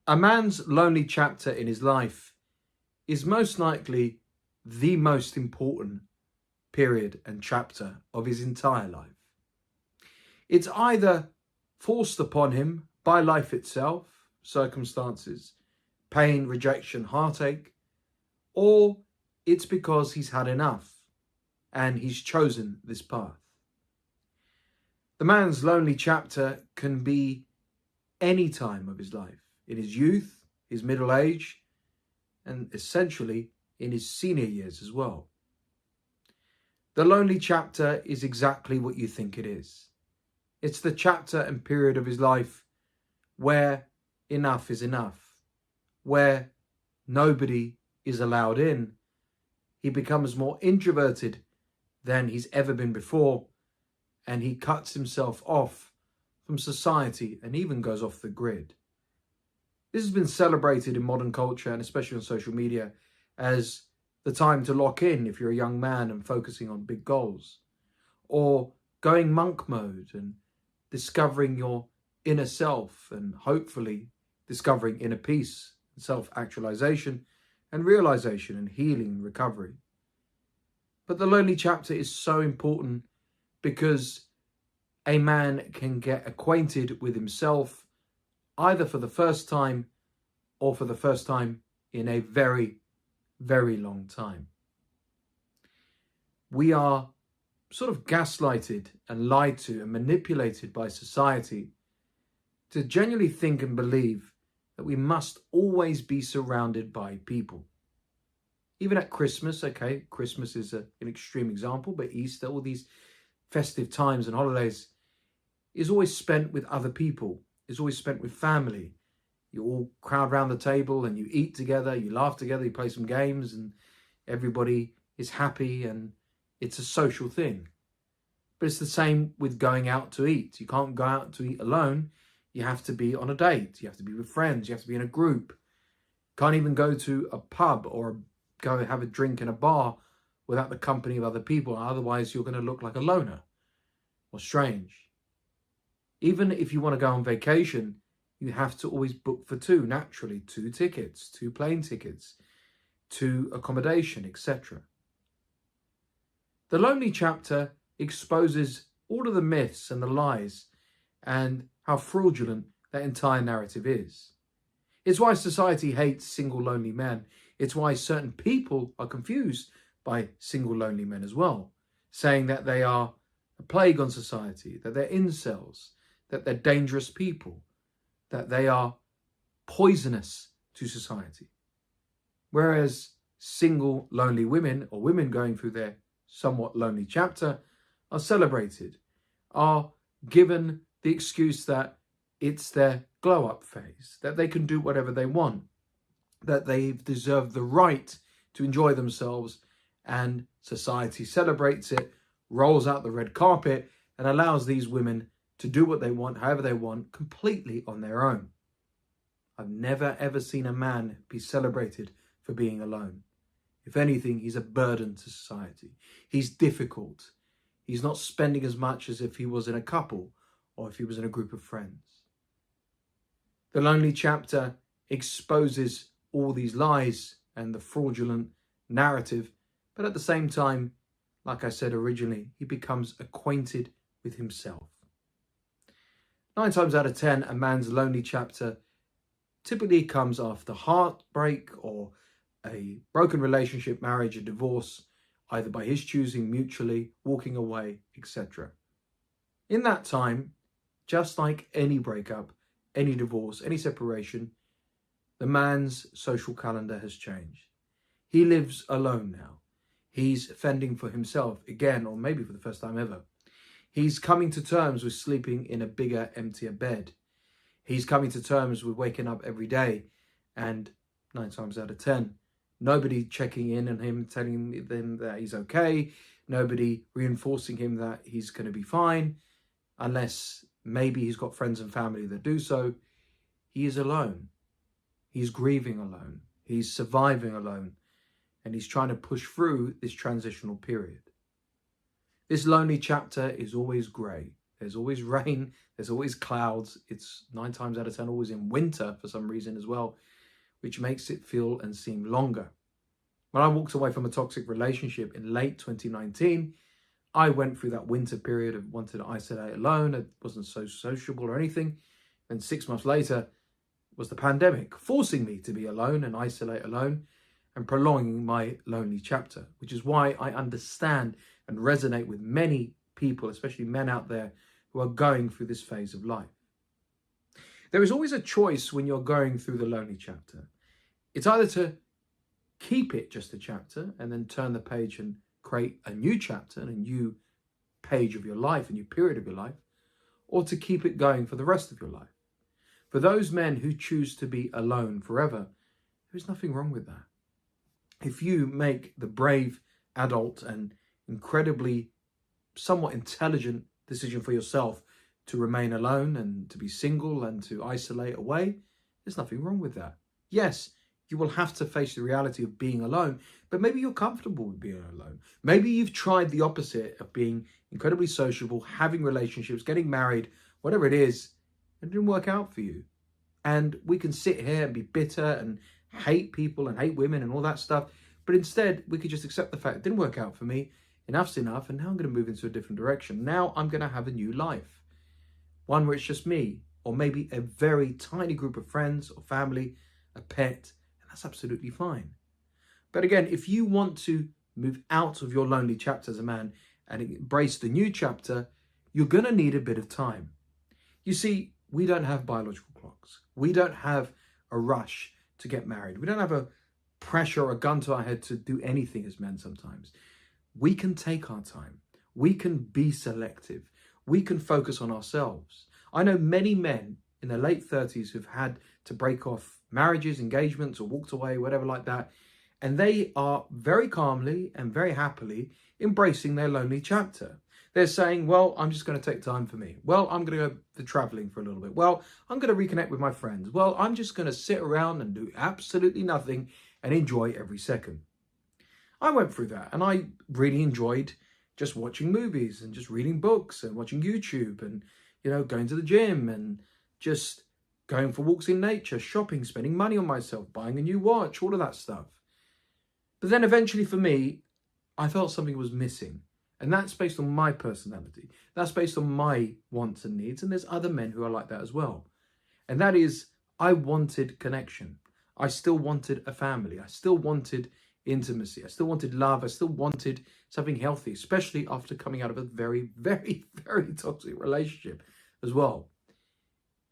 A man's lonely chapter in his life is most likely the most important period and chapter of his entire life. It's either forced upon him by life itself, circumstances, pain, rejection, heartache, or it's because he's had enough and he's chosen this path. The man's lonely chapter can be any time of his life, in his youth, his middle age, and essentially in his senior years as well. The lonely chapter is exactly what you think it is. It's the chapter and period of his life where enough is enough, where nobody is allowed in. He becomes more introverted than he's ever been before, and he cuts himself off from society and even goes off the grid. This has been celebrated in modern culture and especially on social media as the time to lock in if you're a young man and focusing on big goals, or going monk mode and discovering your inner self and hopefully discovering inner peace and self-actualization and realization and healing and recovery. But the lonely chapter is so important because a man can get acquainted with himself either for the first time or for the first time in a very, very long time. We are sort of gaslighted and lied to and manipulated by society to genuinely think and believe that we must always be surrounded by people. Even at Christmas, okay, Christmas is an extreme example, but Easter, all these festive times and holidays is always spent with other people, is always spent with family. You all crowd around the table and you eat together, you laugh together, you play some games and everybody is happy and it's a social thing. But it's the same with going out to eat. You can't go out to eat alone. You have to be on a date. You have to be with friends. You have to be in a group. Can't even go to a pub or go have a drink in a bar without the company of other people. Otherwise, you're going to look like a loner or strange. Even if you want to go on vacation, you have to always book for two, naturally, 2 tickets, 2 plane tickets, 2 accommodation, etc. The lonely chapter exposes all of the myths and the lies and how fraudulent that entire narrative is. It's why society hates single lonely men. It's why certain people are confused by single lonely men as well, saying that they are a plague on society, that they're incels, that they're dangerous people, that they are poisonous to society. Whereas single lonely women or women going through their somewhat lonely chapter are celebrated, are given the excuse that it's their glow up phase, that they can do whatever they want, that they've deserved the right to enjoy themselves, and society celebrates it, rolls out the red carpet and allows these women to do what they want, however they want, completely on their own. I've never ever seen a man be celebrated for being alone. If anything, he's a burden to society. He's difficult. He's not spending as much as if he was in a couple or if he was in a group of friends. The lonely chapter exposes all these lies and the fraudulent narrative, but at the same time, like I said originally, he becomes acquainted with himself. 9 times out of 10, a man's lonely chapter typically comes after heartbreak or a broken relationship, marriage, a divorce, either by his choosing, mutually, walking away, etc. In that time, just like any breakup, any divorce, any separation, the man's social calendar has changed. He lives alone now. He's fending for himself again, or maybe for the first time ever. He's coming to terms with sleeping in a bigger, emptier bed. He's coming to terms with waking up every day and 9 times out of 10, nobody checking in on him, telling him that he's okay, nobody reinforcing him that he's going to be fine, unless maybe he's got friends and family that do so. He is alone. He's grieving alone. He's surviving alone. And he's trying to push through this transitional period. This lonely chapter is always grey. There's always rain. There's always clouds. It's 9 times out of 10 always in winter for some reason as well, which makes it feel and seem longer. When I walked away from a toxic relationship in late 2019, I went through that winter period of wanting to isolate alone. I wasn't so sociable or anything. And 6 months later was the pandemic, forcing me to be alone and isolate alone and prolonging my lonely chapter, which is why I understand and resonate with many people, especially men out there, who are going through this phase of life. There is always a choice when you're going through the lonely chapter. It's either to keep it just a chapter and then turn the page and create a new chapter and a new page of your life, a new period of your life, or to keep it going for the rest of your life. For those men who choose to be alone forever, there's nothing wrong with that. If you make the brave, adult, and incredibly somewhat intelligent decision for yourself to remain alone and to be single and to isolate away, there's nothing wrong with that. Yes, you will have to face the reality of being alone, but maybe you're comfortable with being alone. Maybe you've tried the opposite of being incredibly sociable, having relationships, getting married, whatever it is, and it didn't work out for you. And we can sit here and be bitter and hate people and hate women and all that stuff, but instead we could just accept the fact it didn't work out for me, enough's enough, and now I'm going to move into a different direction. Now I'm going to have a new life, one where it's just me, or maybe a very tiny group of friends or family, a pet, and that's absolutely fine. But again, if you want to move out of your lonely chapter as a man and embrace the new chapter, you're going to need a bit of time. You see, we don't have biological clocks. We don't have a rush to get married. We don't have a pressure or a gun to our head to do anything as men sometimes. We can take our time. We can be selective. We can focus on ourselves. I know many men in their late 30s who've had to break off marriages, engagements, or walked away, whatever like that. And they are very calmly and very happily embracing their lonely chapter. They're saying, well, I'm just going to take time for me. Well, I'm going to go to traveling for a little bit. Well, I'm going to reconnect with my friends. Well, I'm just going to sit around and do absolutely nothing and enjoy every second. I went through that and I really enjoyed just watching movies and just reading books and watching YouTube and, going to the gym and just going for walks in nature, shopping, spending money on myself, buying a new watch, all of that stuff. But then eventually for me, I felt something was missing. And that's based on my personality. That's based on my wants and needs. And there's other men who are like that as well. And that is, I wanted connection. I still wanted a family. I still wanted intimacy. I still wanted love. I still wanted something healthy, especially after coming out of a very, very, very toxic relationship as well.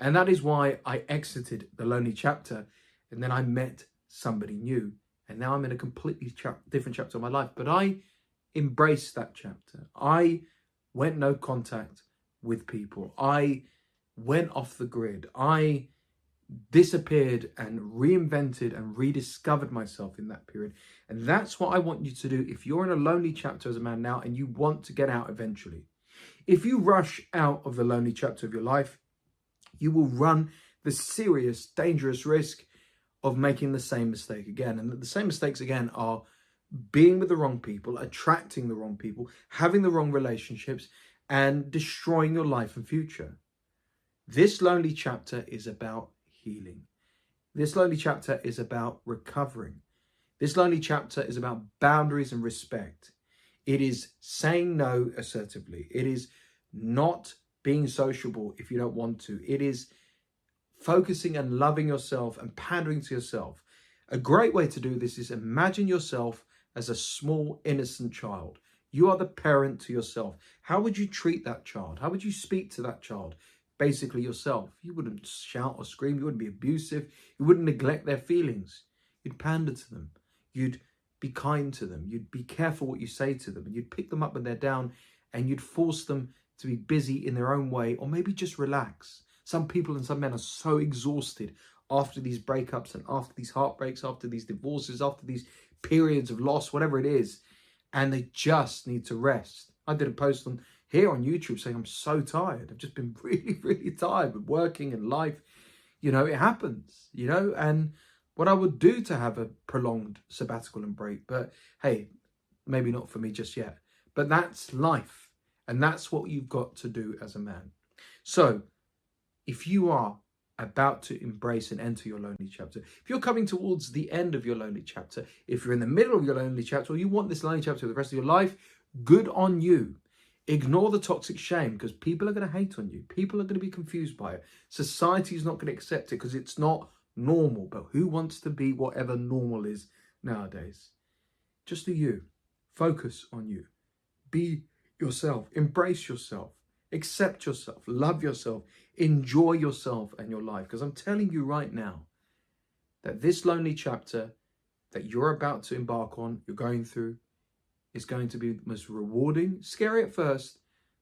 And that is why I exited the lonely chapter. And then I met somebody new. And now I'm in a completely different chapter of my life. But I embraced that chapter. I went no contact with people. I went off the grid. I disappeared and reinvented and rediscovered myself in that period. And that's what I want you to do if you're in a lonely chapter as a man now and you want to get out eventually. If you rush out of the lonely chapter of your life, you will run the serious, dangerous risk of making the same mistake again. And the same mistakes again are being with the wrong people, attracting the wrong people, having the wrong relationships, and destroying your life and future. This lonely chapter is about healing. This lonely chapter is about recovering. This lonely chapter is about boundaries and respect. It is saying no assertively. It is not being sociable if you don't want to. It is focusing and loving yourself and pandering to yourself. A great way to do this is imagine yourself as a small, innocent child. You are the parent to yourself. How would you treat that child? How would you speak to that child? Basically yourself. You wouldn't shout or scream. You wouldn't be abusive. You wouldn't neglect their feelings. You'd pander to them. You'd be kind to them. You'd be careful what you say to them. And you'd pick them up when they're down and you'd force them to be busy in their own way or maybe just relax. Some people and some men are so exhausted after these breakups and after these heartbreaks, after these divorces, after these periods of loss, whatever it is, and they just need to rest. I did a post here on YouTube saying I'm so tired. I've just been really, really tired with working and life. It happens, and what I would do to have a prolonged sabbatical and break, but hey, maybe not for me just yet. But that's life. And that's what you've got to do as a man. So if you are about to embrace and enter your lonely chapter, if you're coming towards the end of your lonely chapter, if you're in the middle of your lonely chapter, or you want this lonely chapter for the rest of your life, good on you. Ignore the toxic shame, because people are going to hate on you. People are going to be confused by it. Society is not going to accept it because it's not normal. But who wants to be whatever normal is nowadays? Just do you. Focus on you. Be yourself. Embrace yourself. Accept yourself. Love yourself. Enjoy yourself and your life. Because I'm telling you right now that this lonely chapter that you're about to embark on, you're going through, is going to be the most rewarding, scary at first,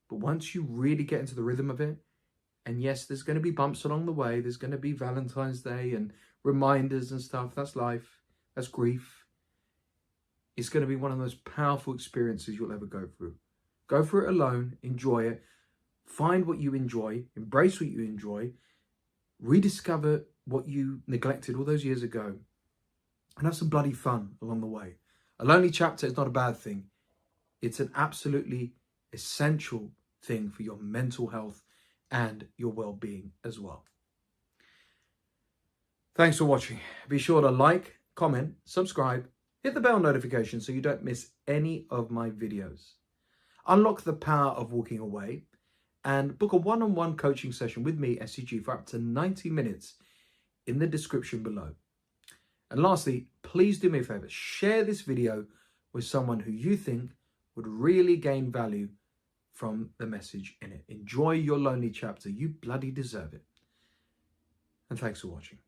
but once you really get into the rhythm of it, and yes, there's going to be bumps along the way, there's going to be Valentine's Day and reminders and stuff, that's life, that's grief. It's going to be one of the most powerful experiences you'll ever go through. Go through it alone, enjoy it, find what you enjoy, embrace what you enjoy, rediscover what you neglected all those years ago, and have some bloody fun along the way. A lonely chapter is not a bad thing. It's an absolutely essential thing for your mental health and your well-being as well. Thanks for watching. Be sure to like, comment, subscribe, hit the bell notification so you don't miss any of my videos. Unlock the power of walking away and book a one-on-one coaching session with me, SCG, for up to 90 minutes in the description below. And lastly, please do me a favor, share this video with someone who you think would really gain value from the message in it. Enjoy your lonely chapter. You bloody deserve it. And thanks for watching.